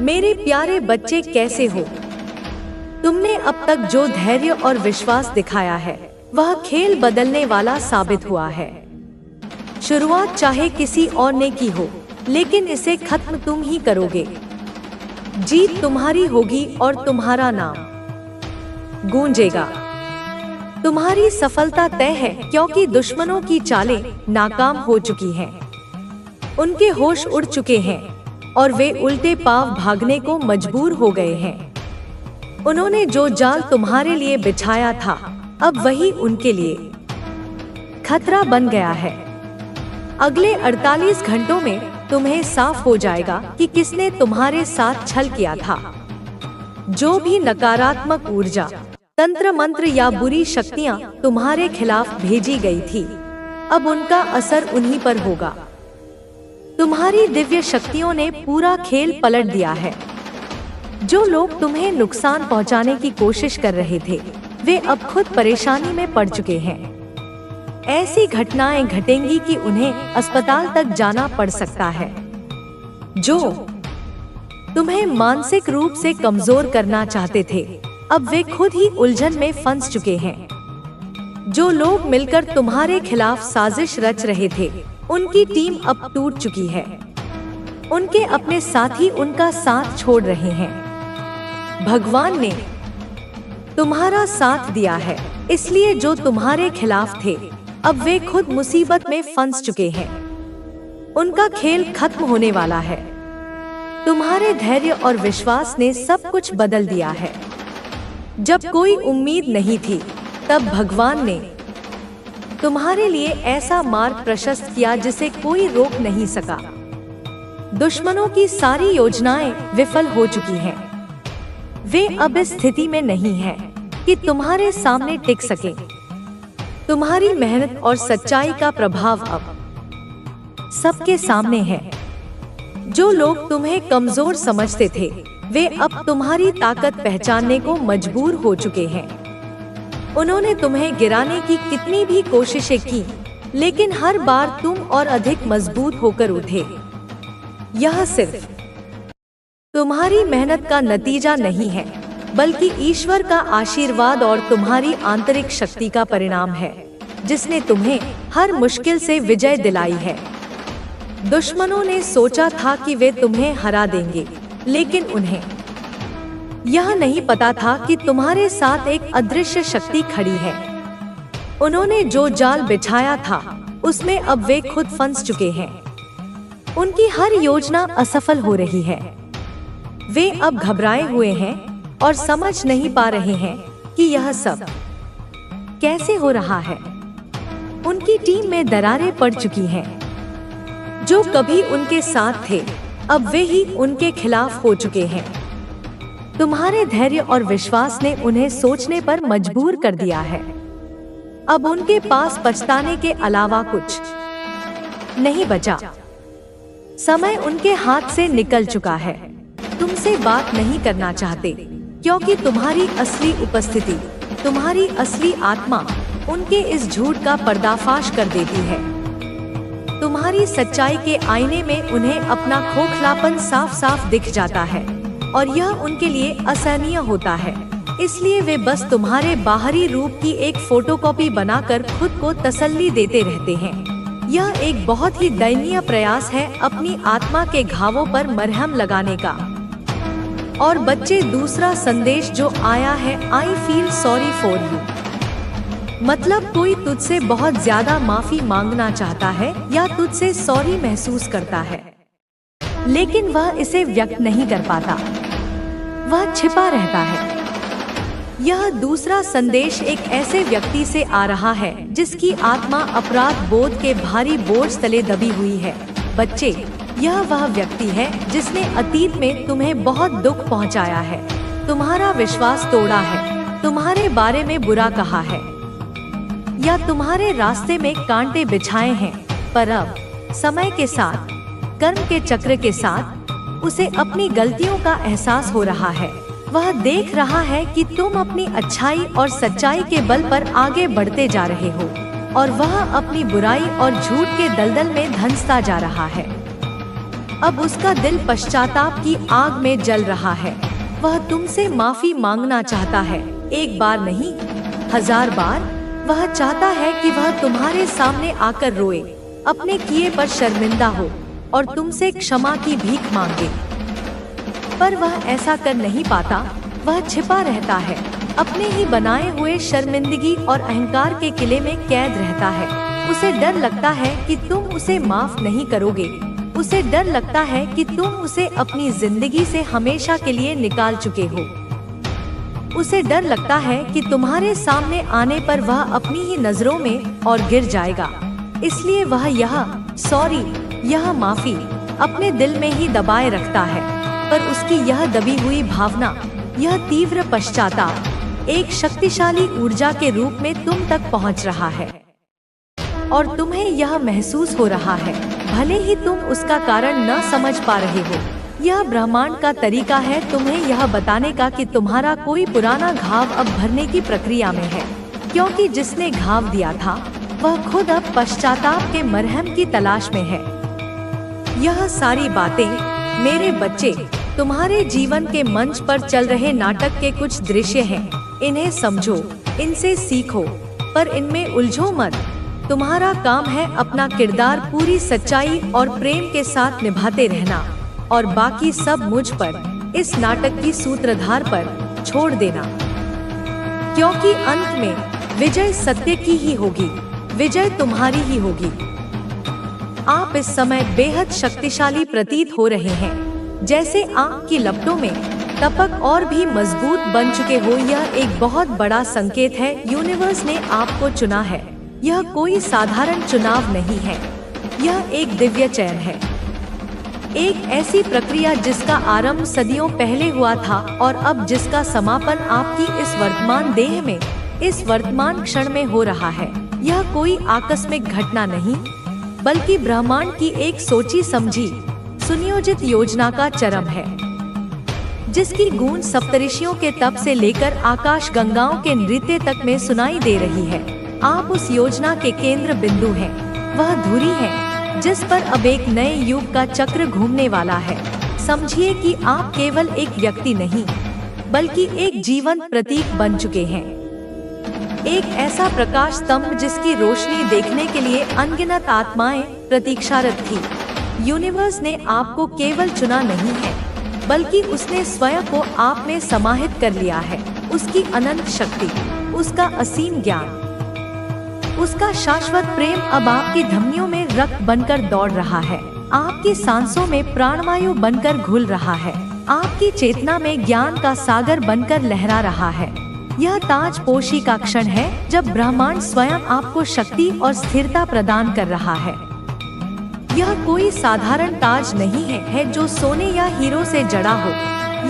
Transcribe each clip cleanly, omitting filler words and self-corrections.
मेरे प्यारे बच्चे, कैसे हो? तुमने अब तक जो धैर्य और विश्वास दिखाया है वह खेल बदलने वाला साबित हुआ है। शुरुआत चाहे किसी और ने की हो, लेकिन इसे खत्म तुम ही करोगे। जीत तुम्हारी होगी और तुम्हारा नाम गूंजेगा। तुम्हारी सफलता तय है, क्योंकि दुश्मनों की चालें नाकाम हो चुकी हैं। उनके होश उड़ चुके हैं और वे उल्टे पांव भागने को मजबूर हो गए हैं। उन्होंने जो जाल तुम्हारे लिए बिछाया था, अब वही उनके लिए खतरा बन गया है। अगले 48 घंटों में तुम्हें साफ हो जाएगा कि किसने तुम्हारे साथ छल किया था। जो भी नकारात्मक ऊर्जा, तंत्र मंत्र या बुरी शक्तियां तुम्हारे खिलाफ भेजी गई थी, अब उनका असर उन्हीं पर होगा। तुम्हारी दिव्य शक्तियों ने पूरा खेल पलट दिया है। जो लोग तुम्हें नुकसान पहुंचाने की कोशिश कर रहे थे, वे अब खुद परेशानी में पड़ चुके हैं। ऐसी घटनाएं घटेंगी कि उन्हें अस्पताल तक जाना पड़ सकता है। जो तुम्हें मानसिक रूप से कमजोर करना चाहते थे, अब वे खुद ही उलझन में फंस चुके हैं। जो लोग मिलकर तुम्हारे खिलाफ साजिश रच रहे थे, उनकी टीम अब टूट चुकी है। उनके अपने साथी उनका साथ छोड़ रहे हैं। भगवान ने तुम्हारा साथ दिया है, इसलिए जो तुम्हारे खिलाफ थे, अब वे खुद मुसीबत में फंस चुके हैं। उनका खेल खत्म होने वाला है। तुम्हारे धैर्य और विश्वास ने सब कुछ बदल दिया है। जब कोई उम्मीद नहीं थी, तब भगवान ने तुम्हारे लिए ऐसा मार्ग प्रशस्त किया जिसे कोई रोक नहीं सका। दुश्मनों की सारी योजनाएं विफल हो चुकी हैं। वे अब इस स्थिति में नहीं हैं कि तुम्हारे सामने टिक सके। तुम्हारी मेहनत और सच्चाई का प्रभाव अब सबके सामने है। जो लोग तुम्हें कमजोर समझते थे, वे अब तुम्हारी ताकत पहचानने को मजबूर हो चुके हैं। उन्होंने तुम्हें गिराने की कितनी भी कोशिशें की, लेकिन हर बार तुम और अधिक मजबूत होकर उठे। यह सिर्फ तुम्हारी मेहनत का नतीजा नहीं है, बल्कि ईश्वर का आशीर्वाद और तुम्हारी आंतरिक शक्ति का परिणाम है, जिसने तुम्हें हर मुश्किल से विजय दिलाई है। दुश्मनों ने सोचा था कि वे तुम्हें हरा देंगे, लेकिन उन्हें यह नहीं पता था कि तुम्हारे साथ एक अदृश्य शक्ति खड़ी है। उन्होंने जो जाल बिछाया था, उसमें अब वे खुद फंस चुके हैं। उनकी हर योजना असफल हो रही है। वे अब घबराए हुए हैं और समझ नहीं पा रहे हैं कि यह सब कैसे हो रहा है। उनकी टीम में दरारें पड़ चुकी हैं। जो कभी उनके साथ थे, अब वे ही उनके खिलाफ हो चुके हैं। तुम्हारे धैर्य और विश्वास ने उन्हें सोचने पर मजबूर कर दिया है। अब उनके पास पछताने के अलावा कुछ नहीं बचा। समय उनके हाथ से निकल चुका है। तुमसे बात नहीं करना चाहते, क्योंकि तुम्हारी असली उपस्थिति, तुम्हारी असली आत्मा उनके इस झूठ का पर्दाफाश कर देती है। तुम्हारी सच्चाई के आईने में उन्हें अपना खोखलापन साफ साफ दिख जाता है, और यह उनके लिए असहनीय होता है। इसलिए वे बस तुम्हारे बाहरी रूप की एक फोटोकॉपी बनाकर खुद को तसल्ली देते रहते हैं। यह एक बहुत ही दयनीय प्रयास है अपनी आत्मा के घावों पर मरहम लगाने का। और बच्चे, दूसरा संदेश जो आया है, I feel sorry for you, मतलब कोई तुझसे बहुत ज्यादा माफी मांगना चाहता है या तुझसे सॉरी महसूस करता है, लेकिन वह इसे व्यक्त नहीं कर पाता। वह छिपा रहता है। यह दूसरा संदेश एक ऐसे व्यक्ति से आ रहा है जिसकी आत्मा अपराध बोध के भारी बोझ तले दबी हुई है। बच्चे, यह वह व्यक्ति है जिसने अतीत में तुम्हें बहुत दुख पहुंचाया है, तुम्हारा विश्वास तोड़ा है, तुम्हारे बारे में बुरा कहा है, या तुम्हारे रास्ते में कांटे बिछाए हैं। पर अब समय के साथ, कर्म के चक्र के साथ, उसे अपनी गलतियों का एहसास हो रहा है। वह देख रहा है कि तुम अपनी अच्छाई और सच्चाई के बल पर आगे बढ़ते जा रहे हो, और वह अपनी बुराई और झूठ के दलदल में धंसता जा रहा है। अब उसका दिल पश्चाताप की आग में जल रहा है। वह तुमसे माफी मांगना चाहता है, एक बार नहीं 1000 बार। वह चाहता है कि वह तुम्हारे सामने आकर रोए, अपने किए पर शर्मिंदा हो और तुमसे क्षमा की भीख मांगे, पर वह ऐसा कर नहीं पाता। वह छिपा रहता है, अपने ही बनाए हुए शर्मिंदगी और अहंकार के किले में कैद रहता है। उसे डर लगता है कि तुम उसे माफ नहीं करोगे। उसे डर लगता है कि तुम उसे अपनी जिंदगी से हमेशा के लिए निकाल चुके हो। उसे डर लगता है कि तुम्हारे सामने आने पर वह अपनी ही नजरों में और गिर जाएगा। इसलिए वह यह माफी अपने दिल में ही दबाए रखता है। पर उसकी यह दबी हुई भावना, यह तीव्र पश्चाताप एक शक्तिशाली ऊर्जा के रूप में तुम तक पहुंच रहा है और तुम्हें यह महसूस हो रहा है, भले ही तुम उसका कारण न समझ पा रहे हो। यह ब्रह्मांड का तरीका है तुम्हें यह बताने का कि तुम्हारा कोई पुराना घाव अब भरने की प्रक्रिया में है, क्योंकि जिसने घाव दिया था वह खुद अब पश्चाताप के मरहम की तलाश में है। यह सारी बातें मेरे बच्चे तुम्हारे जीवन के मंच पर चल रहे नाटक के कुछ दृश्य हैं। इन्हें समझो, इनसे सीखो, पर इनमें उलझो मत। तुम्हारा काम है अपना किरदार पूरी सच्चाई और प्रेम के साथ निभाते रहना और बाकी सब मुझ पर, इस नाटक की सूत्रधार पर छोड़ देना, क्योंकि अंत में विजय सत्य की ही होगी, विजय तुम्हारी ही होगी। आप इस समय बेहद शक्तिशाली प्रतीत हो रहे हैं, जैसे आग की लपटों में तपक और भी मजबूत बन चुके हो। यह एक बहुत बड़ा संकेत है, यूनिवर्स ने आपको चुना है। यह कोई साधारण चुनाव नहीं है, यह एक दिव्य चयन है, एक ऐसी प्रक्रिया जिसका आरंभ सदियों पहले हुआ था और अब जिसका समापन आपकी इस वर्तमान देह में, इस वर्तमान क्षण में हो रहा है। यह कोई आकस्मिक घटना नहीं, बल्कि ब्रह्मांड की एक सोची समझी सुनियोजित योजना का चरम है, जिसकी गूंज सप्तऋषियों के तप से लेकर आकाश गंगाओं के नृत्य तक में सुनाई दे रही है। आप उस योजना के केंद्र बिंदु हैं, वह धुरी है जिस पर अब एक नए युग का चक्र घूमने वाला है। समझिए कि आप केवल एक व्यक्ति नहीं, बल्कि एक जीवंत प्रतीक बन चुके हैं, एक ऐसा प्रकाश स्तंभ जिसकी रोशनी देखने के लिए अनगिनत आत्माएं प्रतीक्षारत थी। यूनिवर्स ने आपको केवल चुना नहीं है, बल्कि उसने स्वयं को आप में समाहित कर लिया है। उसकी अनंत शक्ति, उसका असीम ज्ञान, उसका शाश्वत प्रेम अब आपकी धमनियों में रक्त बनकर दौड़ रहा है, आपकी सांसों में प्राणवायु बनकर घुल रहा है, आपकी चेतना में ज्ञान का सागर बनकर लहरा रहा है। यह ताजपोशी का क्षण है जब ब्रह्मांड स्वयं आपको शक्ति और स्थिरता प्रदान कर रहा है। यह कोई साधारण ताज नहीं है जो सोने या हीरो से जड़ा हो।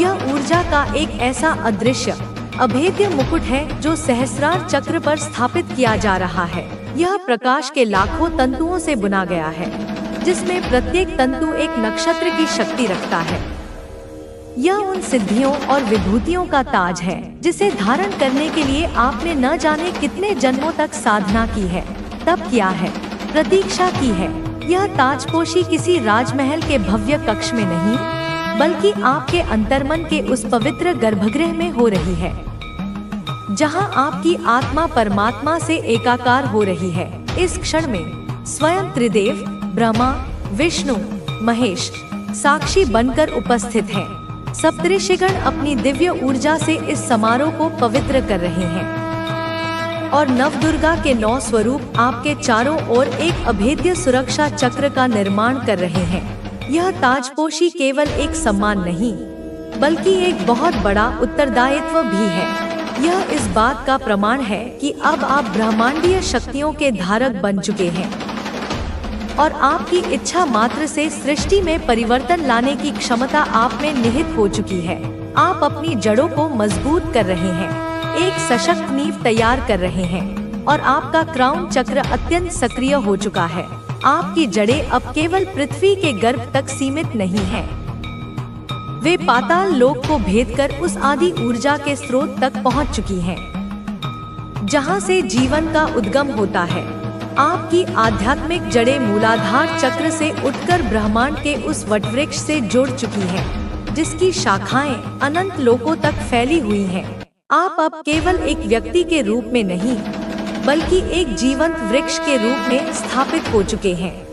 यह ऊर्जा का एक ऐसा अदृश्य अभेद्य मुकुट है जो सहस्रार चक्र पर स्थापित किया जा रहा है। यह प्रकाश के लाखों तंतुओं से बुना गया है, जिसमें प्रत्येक तंतु एक नक्षत्र की शक्ति रखता है। यह उन सिद्धियों और विभूतियों का ताज है जिसे धारण करने के लिए आपने न जाने कितने जन्मों तक साधना की है, तप किया है, प्रतीक्षा की है। यह ताजपोशी किसी राजमहल के भव्य कक्ष में नहीं, बल्कि आपके अंतर्मन के उस पवित्र गर्भगृह में हो रही है, जहां आपकी आत्मा परमात्मा से एकाकार हो रही है। इस क्षण में स्वयं त्रिदेव ब्रह्मा, विष्णु, महेश साक्षी बनकर उपस्थित हैं। सप्तऋषिगण अपनी दिव्य ऊर्जा से इस समारोह को पवित्र कर रहे हैं और नवदुर्गा के 9 स्वरूप आपके चारों ओर एक अभेद्य सुरक्षा चक्र का निर्माण कर रहे हैं। यह ताजपोशी केवल एक सम्मान नहीं, बल्कि एक बहुत बड़ा उत्तरदायित्व भी है। यह इस बात का प्रमाण है कि अब आप ब्रह्मांडीय शक्तियों के धारक बन चुके हैं और आपकी इच्छा मात्र से सृष्टि में परिवर्तन लाने की क्षमता आप में निहित हो चुकी है। आप अपनी जड़ों को मजबूत कर रहे हैं, एक सशक्त नींव तैयार कर रहे हैं और आपका क्राउन चक्र अत्यंत सक्रिय हो चुका है। आपकी जड़ें अब केवल पृथ्वी के गर्भ तक सीमित नहीं हैं। वे पाताल लोक को भेद कर उस आदि ऊर्जा के स्रोत तक पहुंच चुकी हैं, जहां से जीवन का उद्गम होता है। आपकी आध्यात्मिक जड़ें मूलाधार चक्र से उठकर ब्रह्मांड के उस वटवृक्ष से जुड़ चुकी हैं, जिसकी शाखाएं अनंत लोकों तक फैली हुई हैं। आप अब केवल एक व्यक्ति के रूप में नहीं, बल्कि एक जीवंत वृक्ष के रूप में स्थापित हो चुके हैं,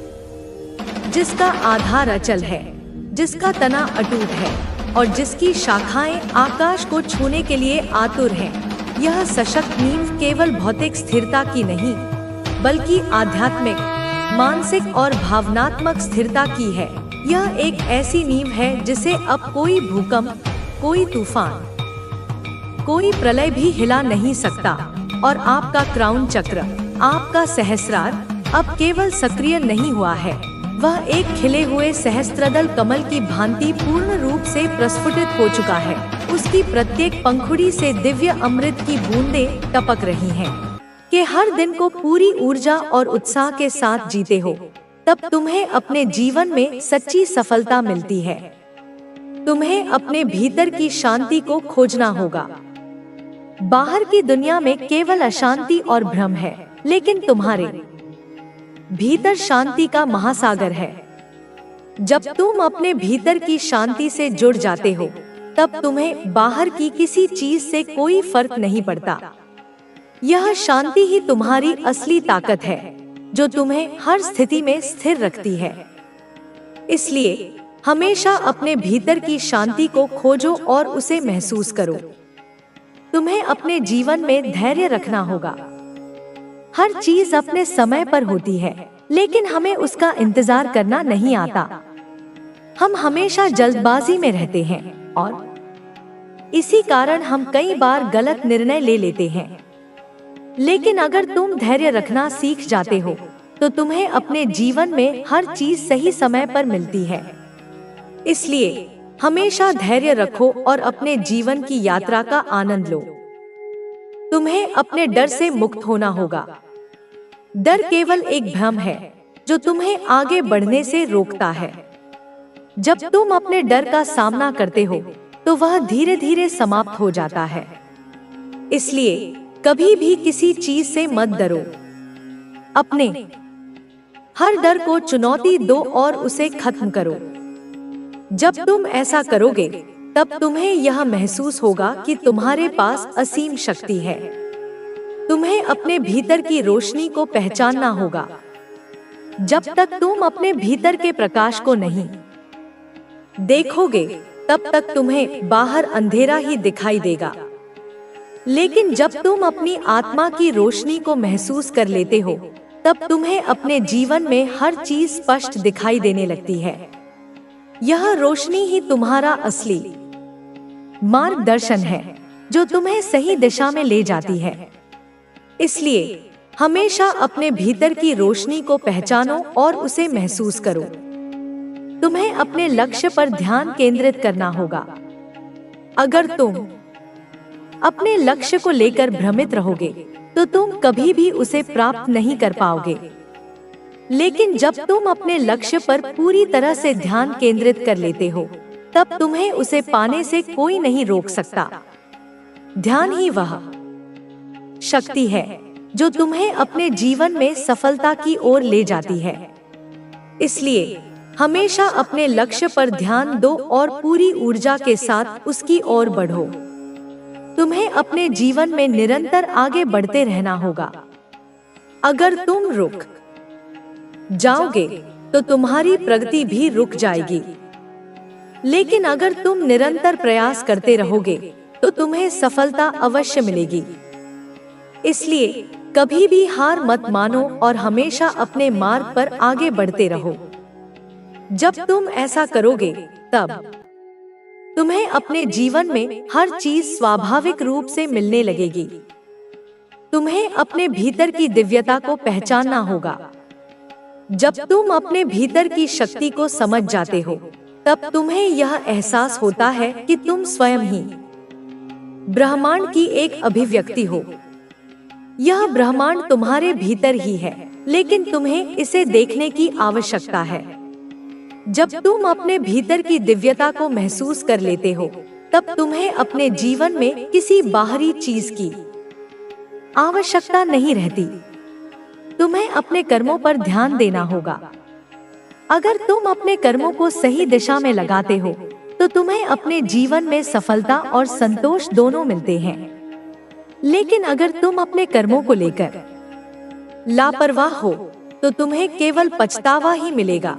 जिसका आधार अचल है, जिसका तना अटूट है और जिसकी शाखाएं आकाश को छूने के लिए आतुर हैं। यह सशक्त नींव केवल भौतिक स्थिरता की नहीं, बल्कि आध्यात्मिक, मानसिक और भावनात्मक स्थिरता की है। यह एक ऐसी नींव है जिसे अब कोई भूकंप, कोई तूफान, कोई प्रलय भी हिला नहीं सकता। और आपका क्राउन चक्र, आपका सहस्रार अब केवल सक्रिय नहीं हुआ है, वह एक खिले हुए सहस्त्रदल कमल की भांति पूर्ण रूप से प्रस्फुटित हो चुका है। उसकी प्रत्येक पंखुड़ी से दिव्य अमृत की बूंदें टपक रही हैं। कि हर दिन को पूरी ऊर्जा और उत्साह के साथ जीते हो, तब तुम्हें अपने जीवन में सच्ची सफलता मिलती है। तुम्हें अपने भीतर की शांति को खोजना होगा। बाहर की दुनिया में केवल अशांति और भ्रम है, लेकिन तुम्हारे भीतर शांति का महासागर है। जब तुम अपने भीतर की शांति से जुड़ जाते हो, तब तुम्हें बाहर की किसी चीज से कोई फर्क नहीं पड़ता। यह शांति ही तुम्हारी असली ताकत है, जो तुम्हें हर स्थिति में स्थिर रखती है। इसलिए हमेशा अपने भीतर की शांति को खोजो और उसे महसूस करो। तुम्हें अपने जीवन में धैर्य रखना होगा। हर चीज अपने समय पर होती है, लेकिन हमें उसका इंतजार करना नहीं आता। हम हमेशा जल्दबाजी में रहते हैं और इसी कारण हम कई बार गलत निर्णय ले लेते हैं। लेकिन अगर तुम धैर्य रखना सीख जाते हो, तो तुम्हें अपने जीवन में हर चीज सही समय पर मिलती है। इसलिए हमेशा धैर्य रखो और अपने जीवन की यात्रा का आनंद लो। तुम्हें अपने डर से मुक्त होना होगा। डर केवल एक भ्रम है जो तुम्हें आगे बढ़ने से रोकता है। जब तुम अपने डर का सामना करते हो, तो वह धीरे धीरे समाप्त हो जाता है। इसलिए कभी भी किसी चीज से मत डरो। अपने हर डर को चुनौती दो और उसे खत्म करो। जब तुम ऐसा करोगे, तब तुम्हें यह महसूस होगा कि तुम्हारे पास असीम शक्ति है। तुम्हें अपने भीतर की रोशनी को पहचानना होगा। जब तक तुम अपने भीतर के प्रकाश को नहीं देखोगे, तब तक तुम्हें बाहर अंधेरा ही दिखाई देगा। लेकिन जब तुम अपनी आत्मा की रोशनी को महसूस कर लेते हो, तब तुम्हें अपने जीवन में हर चीज स्पष्ट दिखाई देने लगती है। यह रोशनी ही तुम्हारा असली मार्गदर्शन है, जो तुम्हें सही दिशा में ले जाती है। इसलिए हमेशा अपने भीतर की रोशनी को पहचानो और उसे महसूस करो। तुम्हें अपने लक्ष्य पर ध्यान केंद्रित करना होगा। अगर तुम अपने लक्ष्य को लेकर भ्रमित रहोगे, तो तुम कभी भी उसे प्राप्त नहीं कर पाओगे। लेकिन जब तुम अपने लक्ष्य पर पूरी तरह से ध्यान केंद्रित कर लेते हो, तब तुम्हें उसे पाने से कोई नहीं रोक सकता। ध्यान ही वह शक्ति है जो तुम्हें अपने जीवन में सफलता की ओर ले जाती है। इसलिए हमेशा अपने लक्ष्य पर ध्यान दो और पूरी ऊर्जा के साथ उसकी ओर बढ़ो। तुम्हें अपने जीवन में निरंतर आगे बढ़ते रहना होगा। अगर तुम रुक जाओगे, तो तुम्हारी प्रगति भी रुक जाएगी। लेकिन अगर तुम निरंतर प्रयास करते रहोगे, तो तुम्हें सफलता अवश्य मिलेगी। इसलिए कभी भी हार मत मानो और हमेशा अपने मार्ग पर आगे बढ़ते रहो। जब तुम ऐसा करोगे, तब तुम्हें अपने जीवन में हर चीज स्वाभाविक रूप से मिलने लगेगी। तुम्हें अपने भीतर की दिव्यता को पहचानना होगा। जब तुम अपने भीतर की शक्ति को समझ जाते हो, तब तुम्हें यह एहसास होता है कि तुम स्वयं ही ब्रह्मांड की एक अभिव्यक्ति हो। यह ब्रह्मांड तुम्हारे भीतर ही है, लेकिन तुम्हें इसे देखने की आवश्यकता है। जब तुम अपने भीतर की दिव्यता को महसूस कर लेते हो, तब तुम्हें अपने जीवन में किसी बाहरी चीज की आवश्यकता नहीं रहती। तुम्हें अपने कर्मों पर ध्यान देना होगा। अगर तुम अपने कर्मों को सही दिशा में लगाते हो तो तुम्हें अपने जीवन में सफलता और संतोष दोनों मिलते हैं। लेकिन अगर तुम अपने कर्मों को लेकर लापरवाह हो तो तुम्हें केवल पछतावा ही मिलेगा।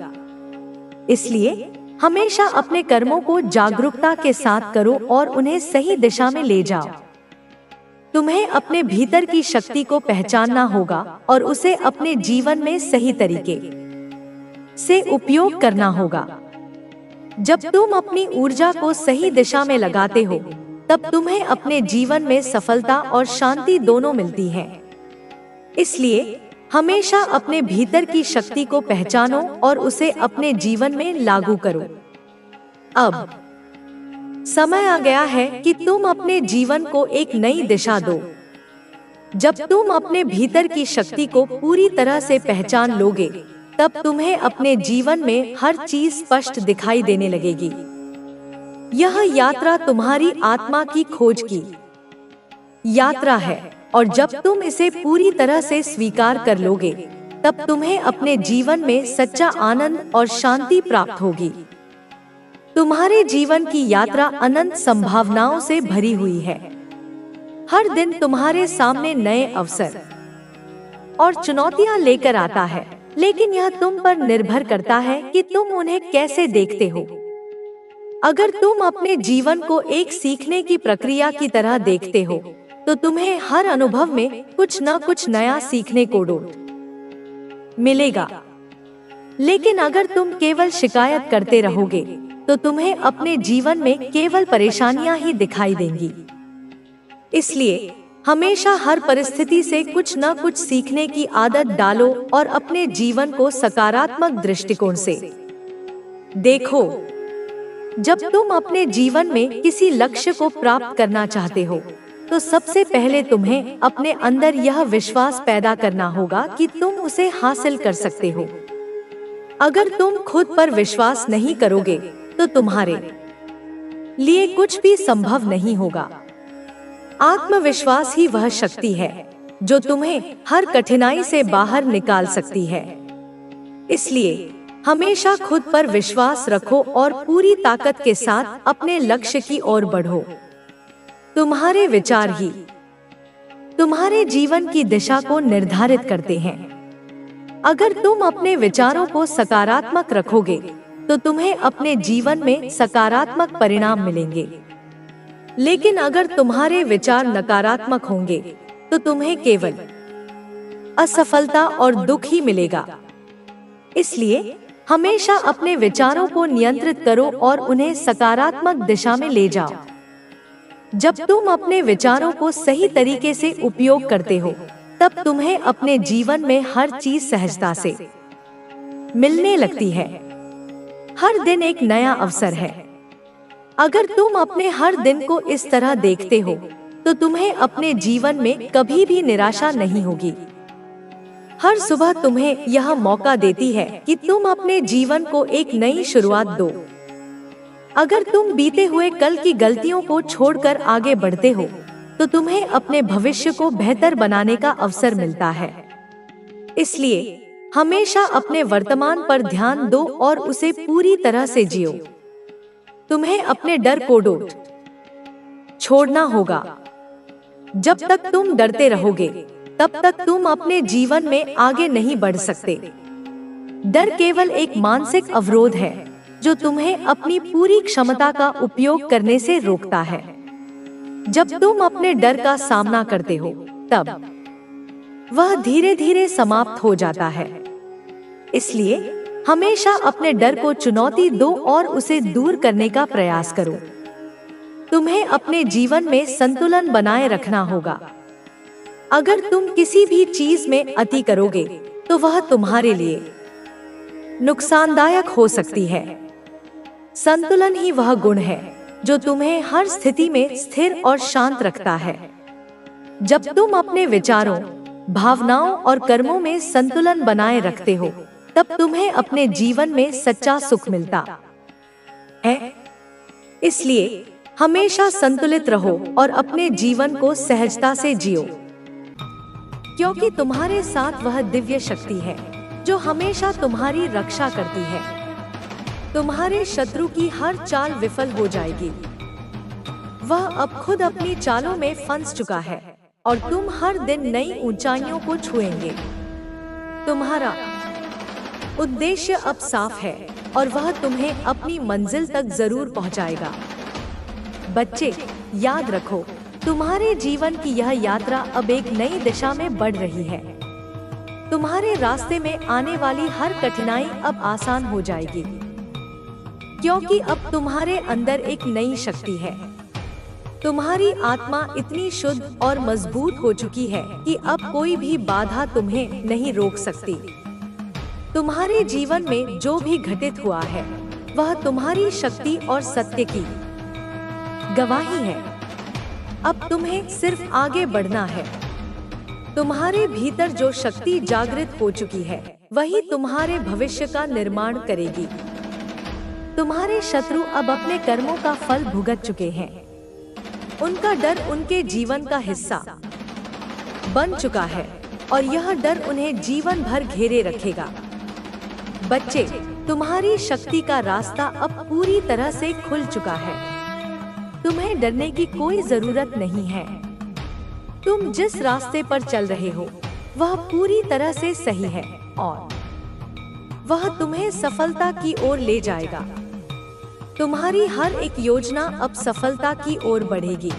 इसलिए हमेशा अपने कर्मों को जागरूकता के साथ करो और उन्हें सही दिशा में ले जाओ। तुम्हें अपने भीतर की शक्ति को पहचानना होगा और उसे अपने जीवन में सही तरीके से उपयोग करना होगा। जब तुम अपनी ऊर्जा को सही दिशा में लगाते हो तब तुम्हें अपने जीवन में सफलता और शांति दोनों मिलती है। इसलिए हमेशा अपने भीतर की शक्ति को पहचानो और उसे अपने जीवन में लागू करो। अब समय आ गया है कि तुम अपने जीवन को एक नई दिशा दो। जब तुम अपने भीतर की शक्ति को पूरी तरह से पहचान लोगे तब तुम्हें अपने जीवन में हर चीज स्पष्ट दिखाई देने लगेगी। यह यात्रा तुम्हारी आत्मा की खोज की यात्रा है और जब तुम इसे पूरी तरह से स्वीकार कर लोगे तब तुम्हें अपने जीवन में सच्चा आनंद और शांति प्राप्त होगी। तुम्हारे जीवन की यात्रा अनंत संभावनाओं से भरी हुई है। हर दिन तुम्हारे सामने नए अवसर और चुनौतियां लेकर आता है, लेकिन यह तुम पर निर्भर करता है कि तुम उन्हें कैसे देखते हो। अगर तुम अपने जीवन को एक सीखने की प्रक्रिया की तरह देखते हो तो तुम्हें हर अनुभव में कुछ न कुछ नया सीखने को मिलेगा। लेकिन अगर तुम केवल शिकायत करते रहोगे तो तुम्हें अपने जीवन में केवल परेशानियां ही दिखाई देंगी। इसलिए हमेशा हर परिस्थिति से कुछ न कुछ सीखने की आदत डालो और अपने जीवन को सकारात्मक दृष्टिकोण से देखो। जब तुम अपने जीवन में किसी लक्ष्य को प्राप्त करना चाहते हो तो सबसे पहले तुम्हें अपने अंदर यह विश्वास पैदा करना होगा कि तुम उसे हासिल कर सकते हो। अगर तुम खुद पर विश्वास नहीं करोगे तो तुम्हारे लिए कुछ भी संभव नहीं होगा। आत्मविश्वास ही वह शक्ति है जो तुम्हें हर कठिनाई से बाहर निकाल सकती है। इसलिए हमेशा खुद पर विश्वास रखो और पूरी ताकत के साथ अपने लक्ष्य की ओर बढ़ो। तुम्हारे विचार ही तुम्हारे जीवन की दिशा को निर्धारित करते हैं। अगर तुम अपने विचारों को सकारात्मक रखोगे तो तुम्हें अपने जीवन में सकारात्मक परिणाम मिलेंगे। लेकिन अगर तुम्हारे विचार नकारात्मक होंगे तो तुम्हें केवल असफलता और दुख ही मिलेगा। इसलिए हमेशा अपने विचारों को नियंत्रित करो और उन्हें सकारात्मक दिशा में ले जाओ। जब तुम अपने विचारों को सही तरीके से उपयोग करते हो तब तुम्हें अपने जीवन में हर चीज सहजता से मिलने लगती है। हर दिन एक नया अवसर है। अगर तुम अपने हर दिन को इस तरह देखते हो तो तुम्हें अपने जीवन में कभी भी निराशा नहीं होगी। हर सुबह तुम्हें यह मौका देती है कि तुम अपने जीवन को एक नई शुरुआत दो। अगर तुम बीते हुए कल की गलतियों को छोड़कर आगे बढ़ते हो तो तुम्हें अपने भविष्य को बेहतर बनाने का अवसर मिलता है। इसलिए हमेशा अपने वर्तमान पर ध्यान दो और उसे पूरी तरह से जियो। तुम्हें अपने डर को छोड़ना होगा। जब तक तुम डरते रहोगे तब तक तुम अपने जीवन में आगे नहीं बढ़ सकते। डर केवल एक मानसिक अवरोध है जो तुम्हें अपनी पूरी क्षमता का उपयोग करने से रोकता है। जब तुम अपने डर का सामना करते हो तब वह धीरे धीरे समाप्त हो जाता है। इसलिए हमेशा अपने डर को चुनौती दो और उसे दूर करने का प्रयास करो। तुम्हें अपने जीवन में संतुलन बनाए रखना होगा। अगर तुम किसी भी चीज में अति करोगे तो वह तुम्हारे लिए नुकसानदायक हो सकती है। संतुलन ही वह गुण है जो तुम्हें हर स्थिति में स्थिर और शांत रखता है। जब तुम अपने विचारों, भावनाओं और कर्मों में संतुलन बनाए रखते हो तब तुम्हें अपने जीवन में सच्चा सुख मिलता है। इसलिए हमेशा संतुलित रहो और अपने जीवन को सहजता से जियो। क्योंकि तुम्हारे साथ वह दिव्य शक्ति है जो हमेशा तुम्हारी रक्षा करती है। तुम्हारे शत्रु की हर चाल विफल हो जाएगी। वह अब खुद अपनी चालों में फंस चुका है और तुम हर दिन नई ऊंचाइयों को छुएंगे। तुम्हारा उद्देश्य अब साफ है और वह तुम्हें अपनी मंजिल तक जरूर पहुंचाएगा। बच्चे, याद रखो, तुम्हारे जीवन की यह यात्रा अब एक नई दिशा में बढ़ रही है। तुम्हारे रास्ते में आने वाली हर कठिनाई अब आसान हो जाएगी, क्योंकि अब तुम्हारे अंदर एक नई शक्ति है। तुम्हारी आत्मा इतनी शुद्ध और मजबूत हो चुकी है कि अब कोई भी बाधा तुम्हें नहीं रोक सकती। तुम्हारे जीवन में जो भी घटित हुआ है वह तुम्हारी शक्ति और सत्य की गवाही है। अब तुम्हें सिर्फ आगे बढ़ना है। तुम्हारे भीतर जो शक्ति जागृत हो चुकी है वही तुम्हारे भविष्य का निर्माण करेगी। तुम्हारे शत्रु अब अपने कर्मों का फल भुगत चुके हैं। उनका डर उनके जीवन का हिस्सा बन चुका है और यह डर उन्हें जीवन भर घेरे रखेगा। बच्चे, तुम्हारी शक्ति का रास्ता अब पूरी तरह से खुल चुका है। तुम्हें डरने की कोई जरूरत नहीं है। तुम जिस रास्ते पर चल रहे हो वह पूरी तरह से सही है और वह तुम्हें सफलता की ओर ले जाएगा। तुम्हारी हर एक योजना अब सफलता की ओर बढ़ेगी।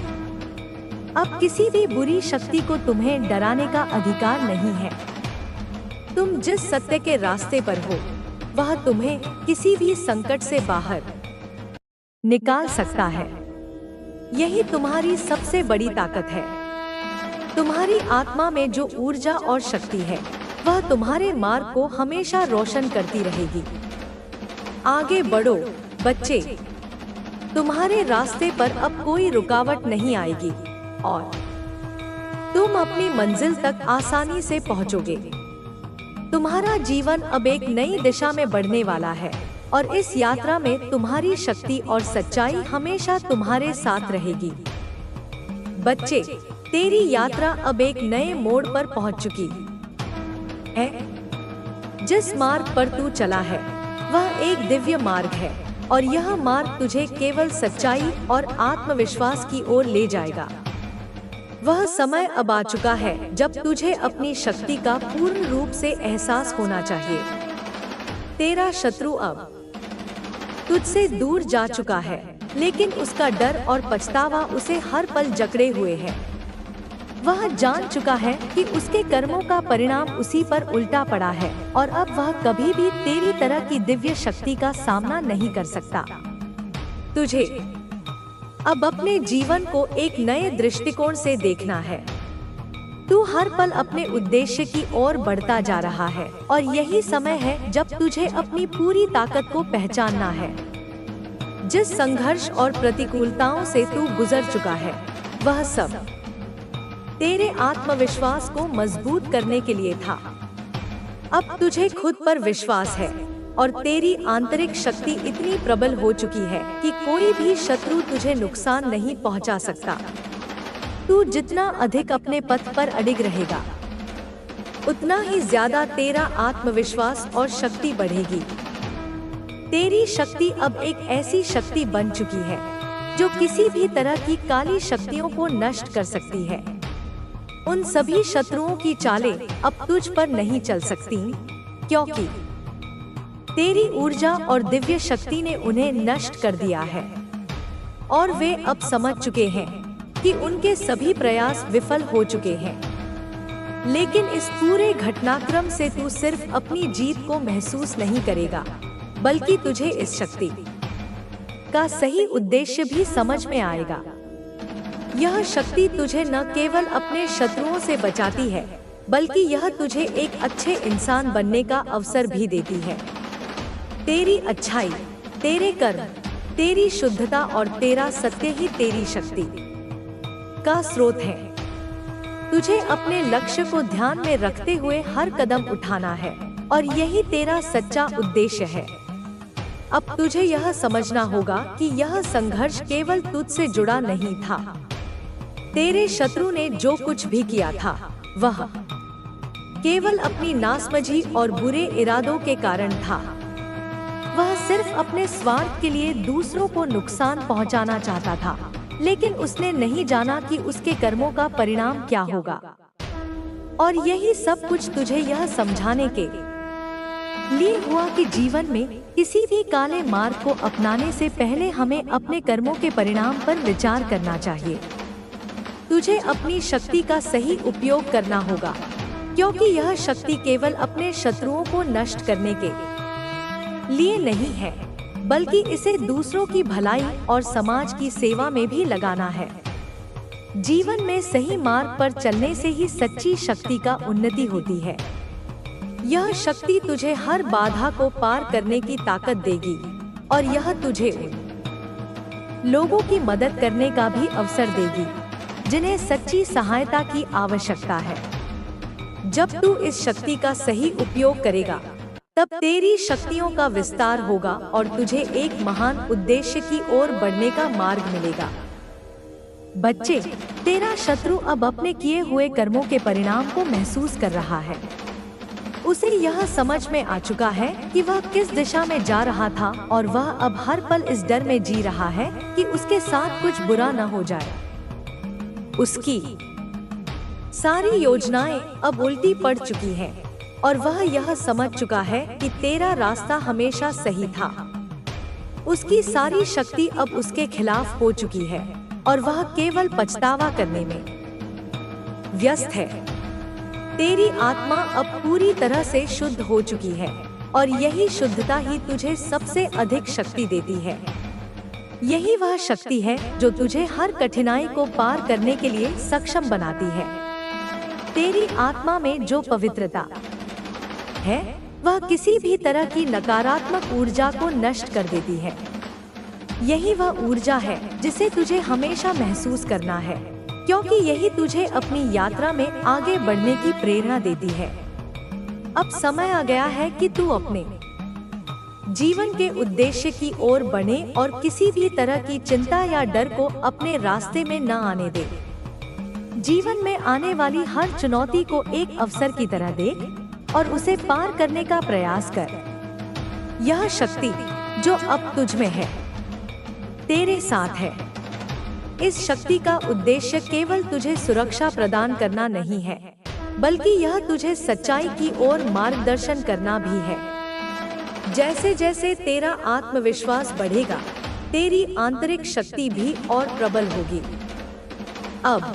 अब किसी भी बुरी शक्ति को तुम्हें डराने का अधिकार नहीं है। तुम जिस सत्य के रास्ते पर हो वह तुम्हें किसी भी संकट से बाहर निकाल सकता है। यही तुम्हारी सबसे बड़ी ताकत है। तुम्हारी आत्मा में जो ऊर्जा और शक्ति है वह तुम्हारे मार्ग को हमेशा रोशन करती रहेगी। आगे बढ़ो बच्चे, तुम्हारे रास्ते पर अब कोई रुकावट नहीं आएगी और तुम अपनी मंजिल तक आसानी से पहुंचोगे। तुम्हारा जीवन अब एक नई दिशा में बढ़ने वाला है और इस यात्रा में तुम्हारी शक्ति और सच्चाई हमेशा तुम्हारे साथ रहेगी। बच्चे, तेरी यात्रा अब एक नए मोड़ पर पहुंच चुकी है। जिस मार्ग पर तू चला है वह एक दिव्य मार्ग है और यह मार्ग तुझे केवल सच्चाई और आत्मविश्वास की ओर ले जाएगा। वह समय अब आ चुका है जब तुझे अपनी शक्ति का पूर्ण रूप से एहसास होना चाहिए। तेरा शत्रु अब तुझसे दूर जा चुका है, लेकिन उसका डर और पछतावा उसे हर पल जकड़े हुए है। वह जान चुका है कि उसके कर्मों का परिणाम उसी पर उल्टा पड़ा है और अब वह कभी भी तेरी तरह की दिव्य शक्ति का सामना नहीं कर सकता। तुझे अब अपने जीवन को एक नए दृष्टिकोण से देखना है। तू हर पल अपने उद्देश्य की ओर बढ़ता जा रहा है और यही समय है जब तुझे अपनी पूरी ताकत को पहचानना है। जिस संघर्ष और प्रतिकूलताओं से तू गुजर चुका है वह सब तेरे आत्मविश्वास को मजबूत करने के लिए था। अब तुझे खुद पर विश्वास है और तेरी आंतरिक शक्ति इतनी प्रबल हो चुकी है कि कोई भी शत्रु तुझे नुकसान नहीं पहुंचा सकता। तू जितना अधिक अपने पथ पर अडिग रहेगा उतना ही ज्यादा तेरा आत्मविश्वास और शक्ति बढ़ेगी। तेरी शक्ति अब एक ऐसी शक्ति बन चुकी है जो किसी भी तरह की काली शक्तियों को नष्ट कर सकती है। उन सभी शत्रुओं की चालें अब तुझ पर नहीं चल सकती, क्योंकि तेरी ऊर्जा और दिव्य शक्ति ने उन्हें नष्ट कर दिया है और वे अब समझ चुके हैं कि उनके सभी प्रयास विफल हो चुके हैं। लेकिन इस पूरे घटनाक्रम से तू सिर्फ अपनी जीत को महसूस नहीं करेगा, बल्कि तुझे इस शक्ति का सही उद्देश्य भी समझ में आएगा। यह शक्ति तुझे न केवल अपने शत्रुओं से बचाती है, बल्कि यह तुझे एक अच्छे इंसान बनने का अवसर भी देती है। तेरी अच्छाई, तेरे कर्म, तेरी शुद्धता और तेरा सत्य ही तेरी शक्ति का स्रोत है। तुझे अपने लक्ष्य को ध्यान में रखते हुए हर कदम उठाना है और यही तेरा सच्चा उद्देश्य है। अब तुझे यह समझना होगा कि यह संघर्ष केवल तुझसे जुड़ा नहीं था। तेरे शत्रु ने जो कुछ भी किया था वह केवल अपनी नासमझी और बुरे इरादों के कारण था। वह सिर्फ अपने स्वार्थ के लिए दूसरों को नुकसान पहुंचाना चाहता था, लेकिन उसने नहीं जाना कि उसके कर्मों का परिणाम क्या होगा। और यही सब कुछ तुझे यह समझाने के लिए हुआ कि जीवन में किसी भी काले मार्ग को अपनाने से पहले हमें अपने कर्मों के परिणाम पर विचार करना चाहिए। तुझे अपनी शक्ति का सही उपयोग करना होगा, क्योंकि यह शक्ति केवल अपने शत्रुओं को नष्ट करने के लिए नहीं है, बल्कि इसे दूसरों की भलाई और समाज की सेवा में भी लगाना है। जीवन में सही मार्ग पर चलने से ही सच्ची शक्ति का उन्नति होती है। यह शक्ति तुझे हर बाधा को पार करने की ताकत देगी और यह तुझे उन लोगों की मदद करने का भी अवसर देगी जिन्हें सच्ची सहायता की आवश्यकता है। जब तू इस शक्ति का सही उपयोग करेगा, तब तेरी शक्तियों का विस्तार होगा और तुझे एक महान उद्देश्य की ओर बढ़ने का मार्ग मिलेगा। बच्चे, तेरा शत्रु अब अपने किए हुए कर्मों के परिणाम को महसूस कर रहा है। उसे यह समझ में आ चुका है कि वह किस दिशा में जा रहा था और वह अब हर पल इस डर में जी रहा है कि उसके साथ कुछ बुरा न हो जाए। उसकी सारी योजनाएं अब उल्टी पड़ चुकी हैं और वह यह समझ चुका है कि तेरा रास्ता हमेशा सही था। उसकी सारी शक्ति अब उसके खिलाफ हो चुकी है और वह केवल पछतावा करने में व्यस्त है। तेरी आत्मा अब पूरी तरह से शुद्ध हो चुकी है और यही शुद्धता ही तुझे सबसे अधिक शक्ति देती है। यही वह शक्ति है जो तुझे हर कठिनाई को पार करने के लिए सक्षम बनाती है। तेरी आत्मा में जो पवित्रता है, वह किसी भी तरह की नकारात्मक ऊर्जा को नष्ट कर देती है। यही वह ऊर्जा है जिसे तुझे हमेशा महसूस करना है, क्योंकि यही तुझे अपनी यात्रा में आगे बढ़ने की प्रेरणा देती है। अब समय आ गया है कि तू अपने जीवन के उद्देश्य की ओर बढ़े और किसी भी तरह की चिंता या डर को अपने रास्ते में न आने दे। जीवन में आने वाली हर चुनौती को एक अवसर की तरह देख और उसे पार करने का प्रयास कर। यह शक्ति जो अब तुझ में है, तेरे साथ है। इस शक्ति का उद्देश्य केवल तुझे सुरक्षा प्रदान करना नहीं है, बल्कि यह तुझे सच्चाई की ओर मार्गदर्शन करना भी है। जैसे जैसे तेरा आत्मविश्वास बढ़ेगा, तेरी आंतरिक शक्ति भी और प्रबल होगी। अब